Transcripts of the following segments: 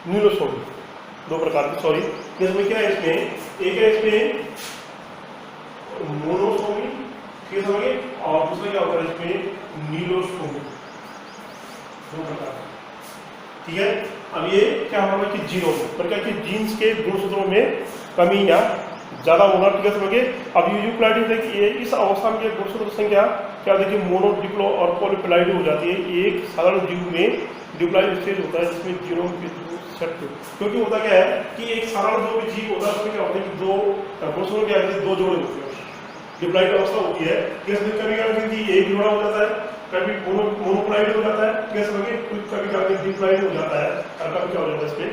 नीलोसोमी, दो प्रकार की, सॉरी, इसमें क्या है, इसमें एक है इसमें मोनोसोमी, ठीक है समझिए, और दूसरा क्या होता है इसमें नीलोसोमी, दो प्रकार, ठीक है। अब ये क्या होगा कि जीनोम पर क्या कि जीन्स के गुणसूत्रों में कमी या ज्यादा होना, ठीक है समझिए। अब यूक्लिडियन देखिए इस अवस्था में गुणसूत्र संख्या क्या देखिए मोनो, डिप्लो और पॉलीप्लाइड हो जाती है। एक साधारण जीव में डिप्लॉइड स्टेज होता है जिसमें जीनोम के सेट, क्योंकि होता क्या है कि एक साधारण जो भी जीव होता है उसमें क्या होता है कि दो गुणसूत्रों क्या होते हैं, दो जोड़े होते हैं, डिप्लॉइड अवस्था होती है। इसमें कभी कभी एक जोड़ा हो जाता है, कभी मोनोप्लाइड हो जाता है, ठीक है, कभी कभी डिप्लॉइड हो जाता है, और कभी क्या हो जाता है इसमें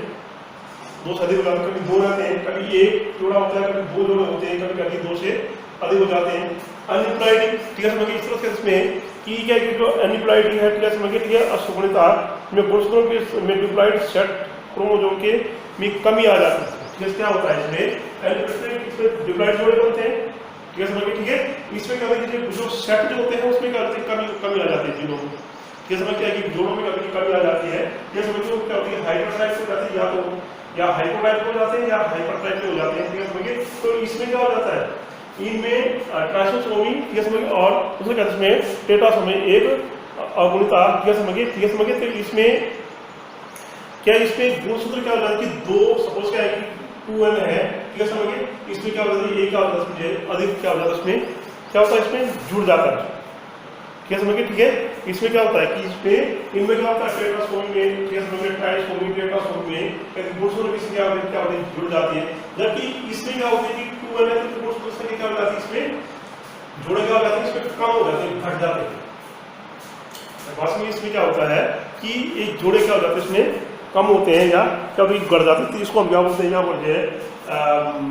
दो से अधिक हो जाते हैं, कभी दो रहते हैं, कभी एक जोड़ा होता है, कभी दो जोड़े होते हैं, कभी कभी दो से अधिक हो जाते हैं। अनडिप्लॉइड, ठीक है समझिए, इस तरह से इसमें कि क्या कि जो अनडिप्लॉइड है, ठीक है समझिए, ठीक है, असुगुणिता में गुणसूत्रों के में डिप्लॉइड सेट क्रोमोसोम के में कमी आ जाती है, ठीक है। क्या होता है इसमें डिप्लॉइड जोड़े बनते हैं, ठीक है समझिए, ठीक है। इसमें क्या होता है जो सेट जो होते हैं उसमें क्या होता है कमी आ जाती है जीनों में, ठीक है समझ, क्या कि जोड़ों में कमी आ जाती है, ठीक है समझिए। क्या होती है हाइड्रोटाइप हो जाती है, या हाइपोटाइप हो जाते हैं या हाइपरटाइप हो जाते हैं, ठीक है समझिए। तो इसमें क्या हो जाता है, इनमें ट्राइसोमी, ठीक है समझिए, और दूसरे क्या इसमें टेट्रासोमी, एक अगुणिता, ठीक है समझिए, ठीक है समझिए। तो इसमें क्या इसमें गुणसूत्र क्या हो जाता है कि दो, सपोज क्या है कि 2n है, ठीक है समझिए, इसमें क्या हो जाता है एक क्या होता है इसमें अधिक क्या हो जाता है, इसमें क्या होता है इसमें जुड़ जाता है, ठीक है समझिए, ठीक है। इसमें क्या होता है कि इसमें इनमें क्या होता है टेट्रासोमी में, ठीक है समझिए, ट्राइसोमी, टेट्रासोमी में गुणसूत्र की संख्या क्या होती है जुड़ जाती है, जबकि इसमें क्या होता है कि 2n है तो गुणसूत्र की संख्या क्या हो जाती है इसमें जोड़े क्या हो जाते हैं, इसमें कम हो जाते हैं, घट जाते हैं। वास्तव में इसमें क्या होता है कि एक जोड़े क्या हो जाते हैं इसमें कम होते हैं या कभी बढ़ जाते हैं, तो इसको हम क्या बोलते हैं, यहाँ पर जो है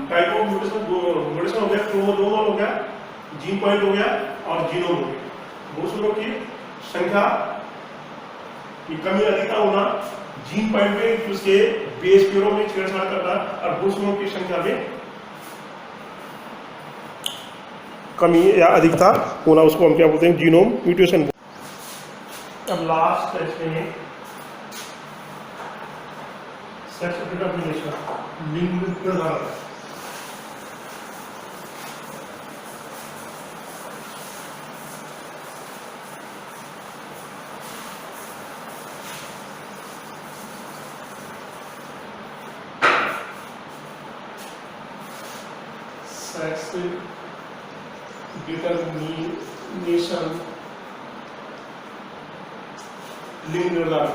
टाइप ऑफ म्यूटेशन हो गया, क्रोमोसोम हो गया, जीन पॉइंट हो गया और जीनोम हो गया। गुणसूत्रों की संख्या की कमी अधिकता होना, जीन पॉइंट में उसके बेस पेयरों में छेड़छाड़ करना, और गुणसूत्रों की संख्या में कमी या अधिकता होना, उसको हम क्या बोलते हैं जीनोम म्यूटेशन। अब लास्ट इसमें सेक्स डिटरमिनेशन, लिंग निर्धारण। सेक्स डिटरमिनेशन, लिंग निर्धारण,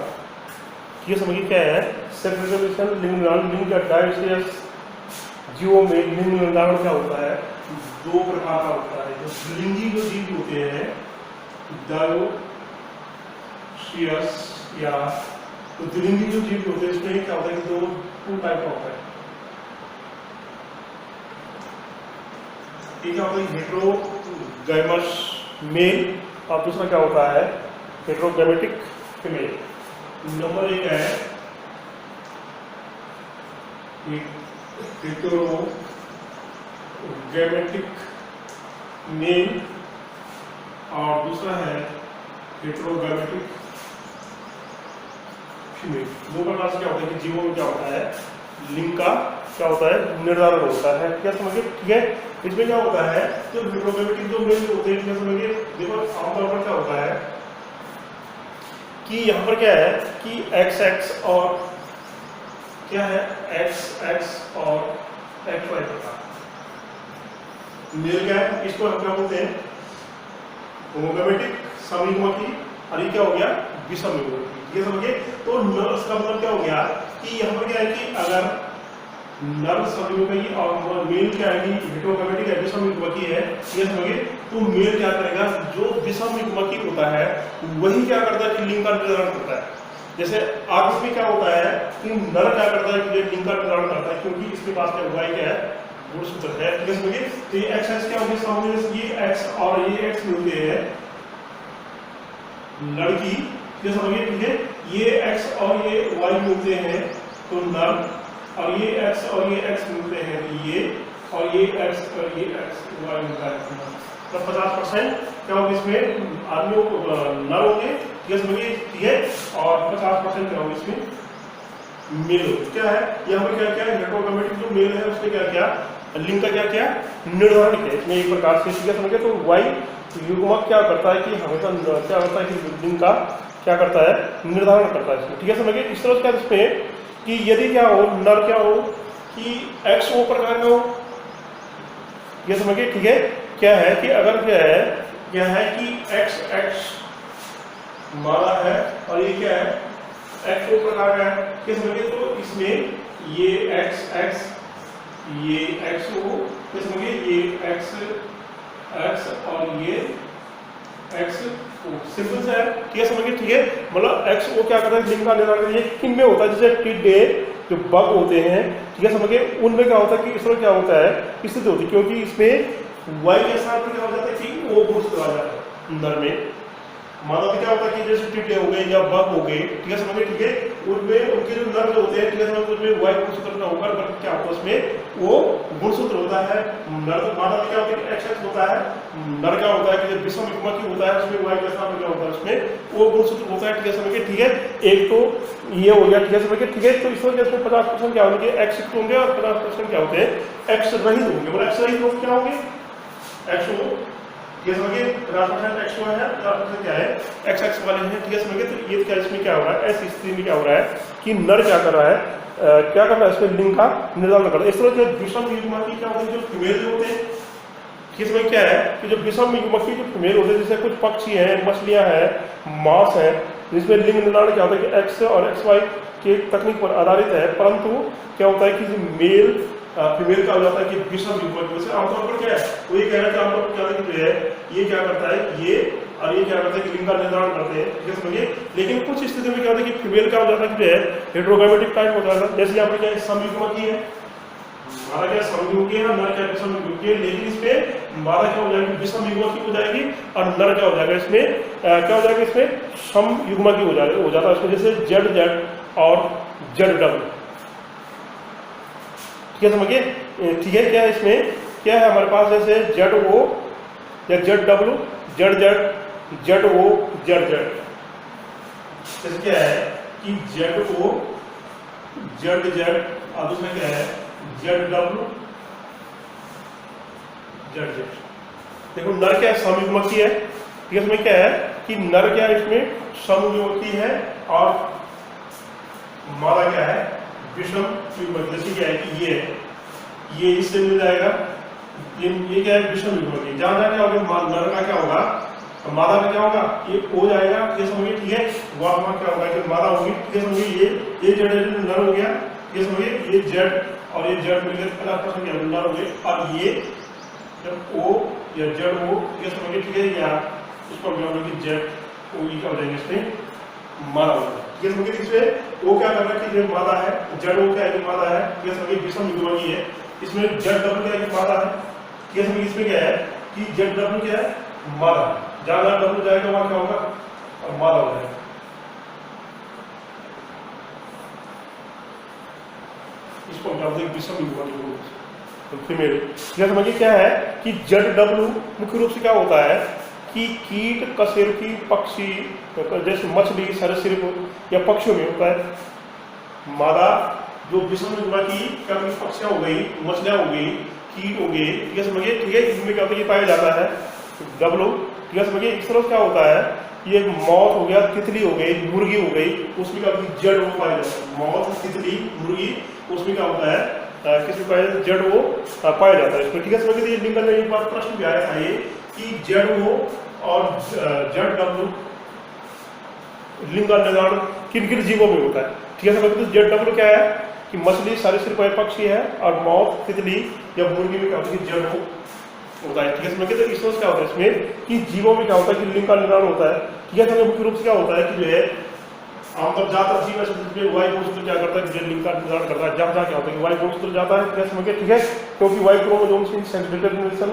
ये समझिए क्या है सेक्स डिटरमिनेशन, लिंग निर्धारण। लिंग का डायवर्सिटी जीवों में लिंग निर्धारण क्या होता है, दो प्रकार का होता है। जो लिंगी जो जीव होते हैं डायोसियस या तो द्विलिंगी जो जीव होते हैं इसमें क्या होता है कि टू टाइप का होता है। एक क्या होता है हेटेरोगैमस मेल, और दूसरा क्या होता है हेटेरोगैमेटिक फीमेल। नंबर एक है हेटेरोगैमेटिक मेल और दूसरा है हेटेरोगैमेटिक फीमेल। दो प्रकार से क्या होता है कि जीवों में क्या होता है लिंग का क्या होता है निर्धारण होता है, क्या समझिए, ठीक है। इसमें क्या होता है जो हेटेरोगैमेटिक जो मेल होते हैं, क्या समझिए, देखो आमतौर पर क्या होता है कि यहाँ पर क्या है कि XX और क्या है XX और XY प्रकार मेल क्या है, इसको हम क्या बोलते हैं होमोगैमेटिक समयुग्मकी, और ये क्या हो गया विषम युग्मकी, ये समझिए। तो इसका मतलब क्या हो गया कि यहाँ पर क्या है कि अगर नर समयुग्मकी और मेल क्या है कि हेटेरोगैमेटिक है विषम युग्मकी है, ये समझिए। तो मेल क्या करेगा, जो विषम युग्मकी होता है वही क्या करता है कि लिंग का निर्धारण करता है। जैसे आपस में क्या होता है कि नर क्या करता है कि लिंग का निर्धारण करता है, क्योंकि इसके पास क्या होगा क्या है गुणसूत्र है, ठीक है समझिए। तो ये XX क्या होगी सामने, ये X और ये X मिलते हैं लड़की, ये समझिए, ठीक है। ये X और ये Y मिलते हैं तो नर, और ये X और ये X मिलते हैं तो ये, और ये X और ये X Y मिलता है तो 50% क्या होगा इसमें आदमियों को नर होंगे, ठीक है समझिए, ठीक है, और 50% क्या होगा इसमें मेल हो। क्या है यहाँ पे, क्या क्या हेटेरोगैमेटिक जो मेल है उसने क्या किया, लिंग का क्या किया निर्धारण किया इसमें एक प्रकार से, ठीक है समझे। तो वाई युग्मक क्या करता है कि हमेशा क्या होता है कि लिंग का क्या करता है निर्धारण करता है इसमें, ठीक है समझिए। इस तरह क्या इसमें कि यदि क्या हो नर क्या हो कि एक्स ओ प्रकार का हो, ये समझिए, ठीक है। क्या है कि अगर क्या है कि एक्स एक्स मादा है और ये क्या है एक्स ओ प्रकार का है, क्या समझिए। तो इसमें ये एक्स एक्स ये एक्स ओ, क्या समझिए, ये एक्स एक्स और ये एक्स ओ, सिंपल सा है, ठीक है समझिए, ठीक है। मतलब एक्स ओ क्या करता है लिंग का निर्धारण, ये किन में होता है, जैसे टिड्डे जो बग होते हैं, ठीक है समझिए, उनमें क्या होता है कि इस तरह क्या होता है स्थिति होती है, क्योंकि इसमें वाई के साथ में क्या हो जाता है कि ओ गुण आ जाता है नर में। मादा में क्या होता है कि जैसे टिड्डे हो गए या बग हो गए, ठीक है समझिए, ठीक है, उनमें उनके जो नर होते हैं, ठीक है समझिए, उसमें वाई गुणसूत्र का होगा, बल्कि क्या होता है उसमें वो गुणसूत्र होता है नर। मादा में क्या होता है कि एक्स एक्स होता है, नर क्या होता है कि जब विषम युग्मक होता है उसमें वाई के साथ में क्या होता है उसमें वो गुणसूत्र होता है, ठीक है समझिए, ठीक है। एक तो ये हो गया, ठीक है समझिए, ठीक है। तो इस वजह से 50% क्या होंगे एक्स युक्त होंगे और 50% क्या होते हैं एक्स रहित होंगे। और एक्स रहित लोग क्या होंगे एक्स हो, ये समझिए 50% एक्स है, 50% क्या है एक्स एक्स वाले हैं, ठीक है समझिए। तो ये क्या इसमें क्या हो रहा है, ऐसी स्थिति में क्या हो रहा है कि नर क्या कर रहा है, क्या कर रहा है इसमें लिंग का निर्धारण कर रहा है। इस तरह जो विषम युग्मकी क्या होते हैं जो फीमेल होते हैं, इसमें क्या है कि जो विषम युग्मकी जो फीमेल होते हैं, जैसे कुछ पक्षी हैं, मछलियां हैं, मांस है, जिसमें लिंग निर्धारण क्या होता है कि एक्स और एक्स वाई की तकनीक पर आधारित है, परंतु क्या होता है कि मेल फीमेल का हो जाता है कि विषम युग्मक। वैसे आमतौर पर क्या है वो ये कहना है कि आमतौर पर क्या है ये क्या करता है ये और ये क्या करता है कि लिंग का निर्धारण करते हैं, ठीक है समझिए। लेकिन कुछ स्थिति में क्या होता है कि फीमेल क्या हो जाता है कि हेटेरोगैमेटिक टाइप हो जाता है, जैसे यहाँ पर क्या समयुग्मकी है, मादा क्या समयुग्मकी है, नर क्या विषम युग्मकी है। लेकिन इसमें मादा क्या हो जाएगी विषम युग्मकी हो जाएगी और नर क्या हो जाएगा इसमें क्या हो जाएगा इसमें सम युग्मकी हो जाता है इसमें, जैसे जेड जेड और जेड डब्ल्यू, ठीक है समझिए, ठीक है। क्या इसमें क्या है हमारे पास जैसे जेड ओ या Z W Z Z Z O Z Z, जैसे क्या है कि जेड ओ जेड जेड और दूसरा क्या है जेड डब्ल्यू जेड जेड। देखो नर क्या समयुग्मकी है, ठीक है इसमें क्या है कि नर क्या इसमें समयुग्मकी है और मादा क्या है विषम युग्मक। जैसे क्या है कि ये इससे मिल जाएगा, ये क्या है विषम युग्मक। जहां जहां क्या होगा नर का क्या होगा मादा में क्या होगा ये हो जाएगा, ये समझिए, ठीक है। वहां क्या होगा कि मादा होगी, ठीक है समझिए, ये जेड नर हो गया, ये समझिए, ये जेड और ये जेड मिलकर 50% क्या नर हो गए, और ये जब ओ या जेड ओ, ये समझिए, ठीक है, या उसको जेड ओ क्या हो जाएंगे इसमें मादा होगा, ठीक है समझिए। इसमें वो क्या कर रहा है कि जो मादा है जेड ओ क्या है मादा है, ये समझिए विषम युग्मकी है। इसमें जेड डब्ल्यू क्या है मादा है, ये समझिए, इसमें क्या है कि जेड डब्ल्यू क्या है मादा, जहां जहां डब्ल्यू जाएगा वहां क्या होगा और मादा हो जाएगा। इसको हम कहते हैं विषम युग्मक फीमेल, यह समझिए। क्या है कि जेड डब्ल्यू मुख्य रूप से क्या होता है कि कीट कशेरुकी पक्षी जैसे मछली सरीसृप या पक्षियों में होता है। मादा जो विषम युग्मकी क्या पक्षियां हो गई, मछलियां हो गई, कीट हो गए, ठीक है समझिए, ठीक है, इसमें क्या होता है पाया जाता है डब्ल्यू, ठीक है समझिए। इस तरह क्या होता है ये मौत हो गया, तितली हो गई, मुर्गी हो गई, उसमें क्या होता है जेड वो पाया जाता है। मौत, तितली, मुर्गी, उसमें क्या होता है किसमें पाया जाता है जेड वो पाया जाता है इसमें, ठीक है समझिए। लिंग का एक बार प्रश्न भी आया था ये कि जेड वो और जेड डब्ल्यू लिंग का निर्धारण किन किन जीवों में होता है, ठीक है समझिए। तो जेड डब्ल्यू क्या है कि मछली सरीसृप पक्षी है और मौत, तितली या मुर्गी में क्या होता है कि जेड वो होता है, ठीक है समझिए। तो इस वजह क्या होता है इसमें कि जीवों में क्या होता है कि लिंग का निर्धारण होता है, ठीक है समझिए। मुख्य रूप से क्या होता है कि जो है आमतौर ज्यादातर जीव ऐसे वाई गुणसूत्र क्या करता है कि लिंग का निर्धारण करता है, जहाँ क्या होता है कि वाई गुणसूत्र जाता है, ठीक है समझिए, ठीक है, क्योंकि वाई क्रोमोसोम की सेंट्रिफिकेशन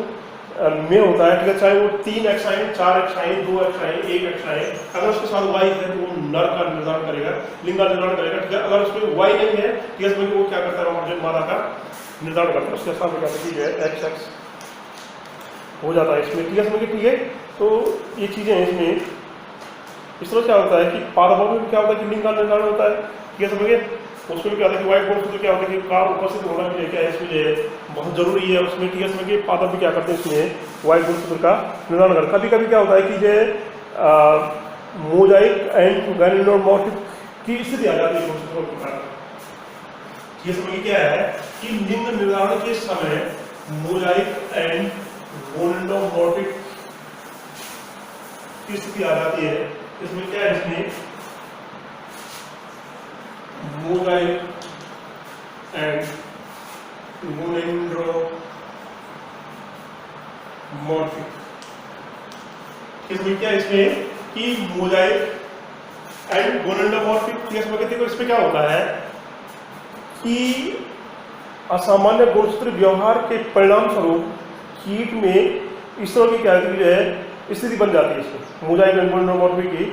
में होता है, ठीक है, चाहे वो 3 एक्साइन 4 एक्साइन 2 एक्साइन 1 एक्साइन, अगर उसके साथ वाई है तो वो नर का निर्धारण करेगा, लिंग का निर्धारण करेगा, ठीक है। अगर उसमें वाई नहीं है, ठीक है समझिए, वो क्या करता है मादा का निर्धारण करता है, उसके साथ क्या होता है एक्स एक्स हो जाता है इसमें, ठीक है समझिए, ठीक है। तो ये चीजें हैं इसमें। इस तरह क्या होता है कि पादपों में क्या होता है कि लिंग का निर्धारण होता है, ठीक है समझिए। उसमें क्या होता है कि वाइट गुणसूत्र क्या होता है कि कार्ब उपस्थित होना भी क्या है इसमें जो है बहुत जरूरी है उसमें, ठीक है। इसमें कि पादप भी क्या करते हैं इसमें वाइट गुणसूत्र का निर्धारण करते। कभी कभी क्या होता है कि जो मोजाइक एंड गैनिलोमॉर्फिक की स्थिति आ जाती है गुणसूत्रों के कारण। ये समझिए क्या है कि लिंग निर्धारण के समय मोजाइक एंड गैनिलोमॉर्फिक की स्थिति आ जाती है। इसमें क्या है, इसमें मोजाइक एंड गैनिलोमॉर्फिक, इसमें क्या है इसमें कि मोजाइक एंड गैनिलोमॉर्फिक इसमें क्या होता है कि असामान्य गुणसूत्र व्यवहार के परिणाम स्वरूप कीट में इस तरह की क्या जो है स्थिति बन जाती है इसमें मोजाइक एंड गैनिलोमॉर्फिक की,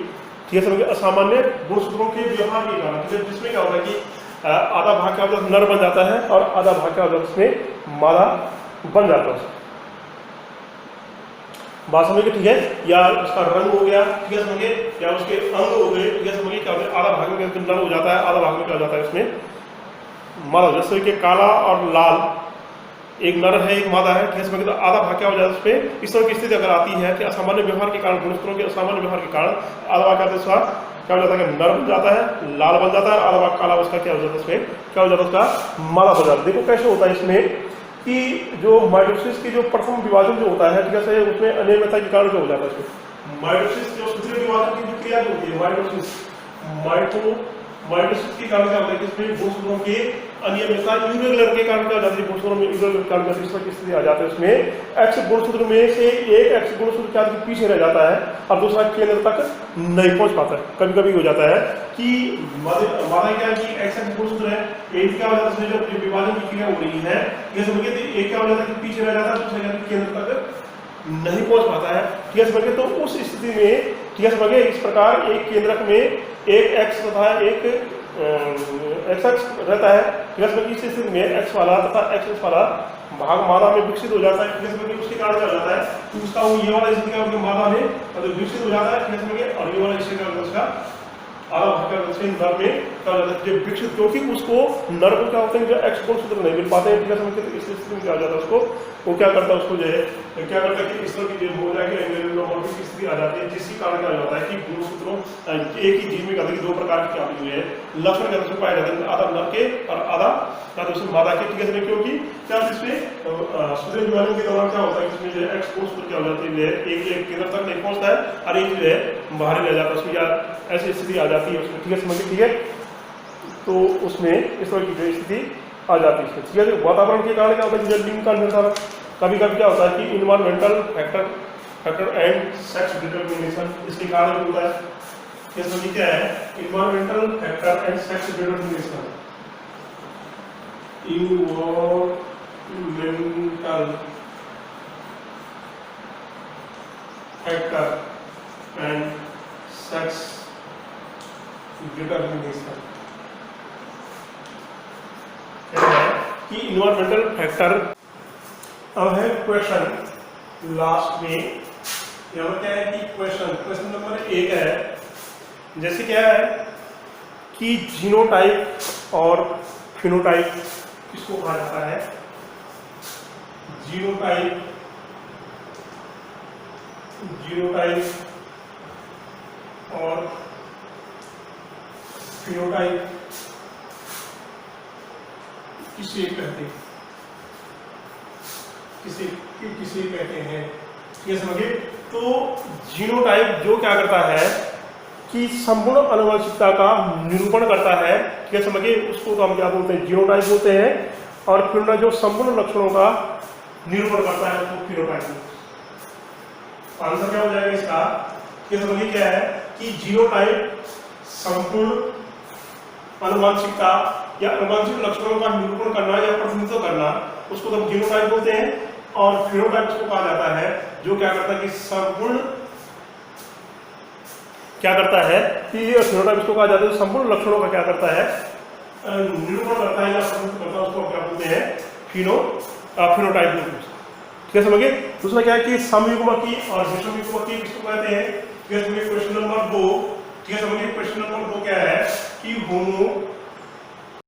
ठीक है। असामान्य गुणसूत्रों के व्यवहार के कारण, जिसमें क्या होता है कि आधा भाग क्या होता है नर बन जाता है और आधा भाग क्या होता है उसमें मादा बन जाता है। बात समझिए, ठीक है। या उसका रंग हो गया, ठीक है समझिए, या उसके अंग हो गए, ठीक है समझिए। क्या होता है आधा भाग में नर हो जाता है, आधा भाग में क्या हो जाता है उसमें मादा। जैसे कि काला और लाल एक नर है एक मादा है, ठीक है समझिए। तो आधा भाग क्या हो जाता है उसमें इस तरह की स्थिति अगर आती है कि असामान्य व्यवहार के कारण, गुणसूत्रों के असामान्य व्यवहार के कारण आधा भाग क्या हो जाता है कि नर बन जाता है, लाल बन जाता है, आधा भाग काला उसका क्या हो जाता है उसमें क्या हो जाता है उसका मादा हो जाता है। देखो कैसे होता है इसमें कि जो माइटोसिस की जो प्रथम विभाजन जो होता है, ठीक है, उसमें अनियमितता के कारण जो हो जाता है इसमें माइटोसिस जो सूत्रीय विभाजन की जो क्रिया जो होती है माइटोसिस के कारण क्या होता है कि इसमें गुणसूत्रों के अनियमितता यूरेगुलर के कारण क्या हो जाती है, गुणसूत्रों में यूरेगुलर के कारण इस तरह की स्थिति आ जाती है। उसमें एक्स गुणसूत्र में से एक एक्स गुणसूत्र क्या पीछे रह जाता है और दूसरा केंद्र तक नहीं पहुंच पाता है। कभी कभी हो जाता है कि मादा क्या है कि एक्स गुणसूत्र है, एक क्या हो जाता है जो विभाजन की क्रिया हो रही है, ये समझिए एक क्या हो जाता है कि पीछे रह जाता है, दूसरा केंद्र तक नहीं पहुंच पाता है, ठीक है समझिए। तो उस स्थिति में, ठीक है समझिए, इस प्रकार एक केंद्रक में एक एक्स तथा एक एक्स रहता है, ठीक है समझिए। इस स्थिति में एक्स वाला तथा एक्स वाला भाग मादा में विकसित हो जाता है, ठीक है समझिए। उसके कारण क्या हो जाता है कि उसका वो ये वाला स्थिति का मादा में विकसित हो जाता है, ठीक है समझिए। और ये वाला स्थिति का उसका आधा भाग नर में क्या हो जाता है जो विकसित, क्योंकि उसको नर को क्या होता है जो एक्स गुणसूत्र नहीं मिल पाते हैं, ठीक है समझिए। तो इस स्थिति में क्या हो जाता है उसको वो क्या करता है उसको जो है क्या करता है कि इस तरह की जो मोजाइक एंड गैनिलोमॉर्फिक की स्थिति आ जाती है, जिसके कारण क्या हो जाता है कि गुणसूत्रों एक ही जीव में कहते हैं कि दो प्रकार के क्या हुए हैं लक्षण कहते हैं पाए जाते हैं, आधा नर के और आधा दूसरे मादा के, ठीक है। क्योंकि क्या इसमें सूत्रीय विभाजन के दौरान क्या होता है कि इसमें जो है एक्स गुणसूत्र क्या हो जाती है एक केंद्र तक नहीं पहुंचता है और एक जो है बाहर रह जाता है उसमें, या ऐसी स्थिति आ जाती है उसमें, ठीक है समझिए, ठीक है। तो उसमें इस तरह की जो स्थिति आ जाती है, ठीक है। वातावरण के कारण क्या होता है कि लिंग का निर्धारण कभी कभी क्या होता है कि environmental factor and sex determination इसके कारण होता है। इसमें क्या है environmental factor and sex determination, environmental factor and sex determination कि इन्वायरमेंटल फैक्टर। अब है क्वेश्चन लास्ट में, यहाँ क्या है कि क्वेश्चन नंबर 1 है, जैसे क्या है कि जीनोटाइप और फिनोटाइप किसको कहा जाता है, जीनोटाइप और फिनोटाइप किसे कहते हैं, किसे कहते हैं, ये समझिए। तो जीनोटाइप जो क्या करता है कि संपूर्ण आनुवंशिकता का निरूपण करता है, ठीक है समझिए, उसको तो हम क्या बोलते हैं जीनोटाइप बोलते हैं। और फिनोटाइप जो संपूर्ण लक्षणों का निरूपण करता है उसको फिनोटाइप। आंसर क्या हो जाएगा इसका, ये समझिए क्या है कि जीनोटाइप संपूर्ण आनुवंशिकता या आनुवंशिक लक्षणों का निरूपण करना या प्रतिनिधित्व करना, उसको तो हम जीनोटाइप बोलते हैं। और फिनोटाइप उसको कहा जाता है जो क्या करता है कि संपूर्ण क्या करता है कि फिनोटाइप उसको कहा जाता है संपूर्ण लक्षणों का क्या करता है निरूपण करता है या प्रतिनिधित्व करता है, उसको क्या बोलते हैं फिनोटाइप, ठीक है समझिए। दूसरा क्या है कि समयुग्मकी और विषमयुग्मकी किसको कहते हैं, क्वेश्चन नंबर 2, ठीक है समझिए। क्वेश्चन नंबर 2 क्या है कि होमो